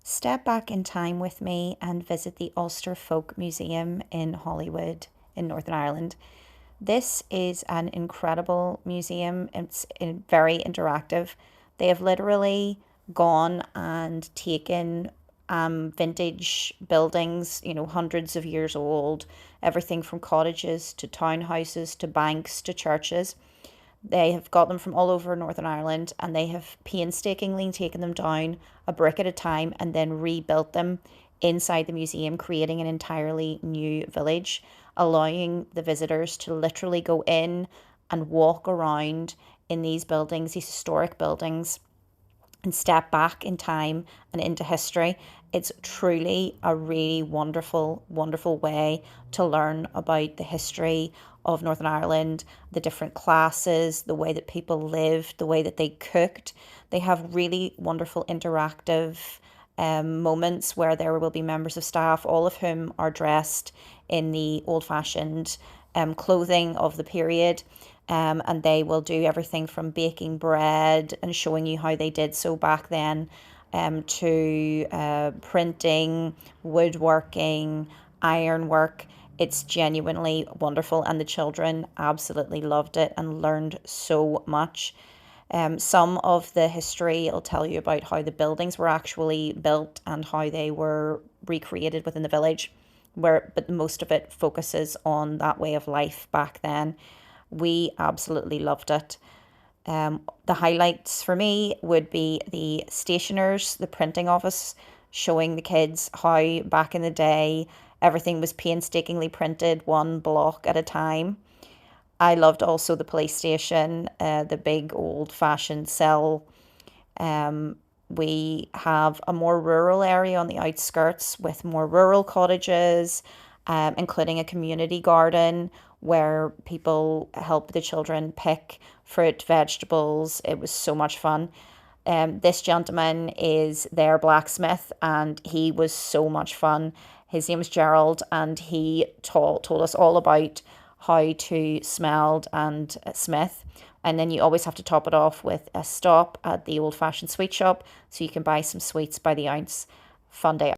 Step back in time with me and visit the Ulster Folk Museum in Holywood in Northern Ireland. This is an incredible museum. It's very interactive. They have literally gone and taken vintage buildings, hundreds of years old, everything from cottages to townhouses to banks to churches. They have got them from all over Northern Ireland and they have painstakingly taken them down a brick at a time and then rebuilt them inside the museum, creating an entirely new village, allowing the visitors to literally go in and walk around in these buildings, these historic buildings, and step back in time and into history. It's truly a really wonderful, wonderful way to learn about the history of Northern Ireland, the different classes, the way that people lived, the way that they cooked. They have really wonderful interactive moments where there will be members of staff, all of whom are dressed in the old fashioned clothing of the period. And they will do everything from baking bread and showing you how they did so back then, to printing, woodworking, ironwork. It's genuinely wonderful, and the children absolutely loved it and learned so much. Some of the history will tell you about how the buildings were actually built and how they were recreated within the village, but most of it focuses on that way of life back then. We absolutely loved it. The highlights for me would be the stationers, the printing office, showing the kids how back in the day everything was painstakingly printed one block at a time. I loved also the police station, the big old fashioned cell. We have a more rural area on the outskirts with more rural cottages, including a community garden where people help the children pick fruit, vegetables. It was so much fun. This gentleman is their blacksmith, and he was so much fun. His name is Gerald, and he told us all about how to smeld and smith. And then you always have to top it off with a stop at the old fashioned sweet shop so you can buy some sweets by the ounce. Fun day.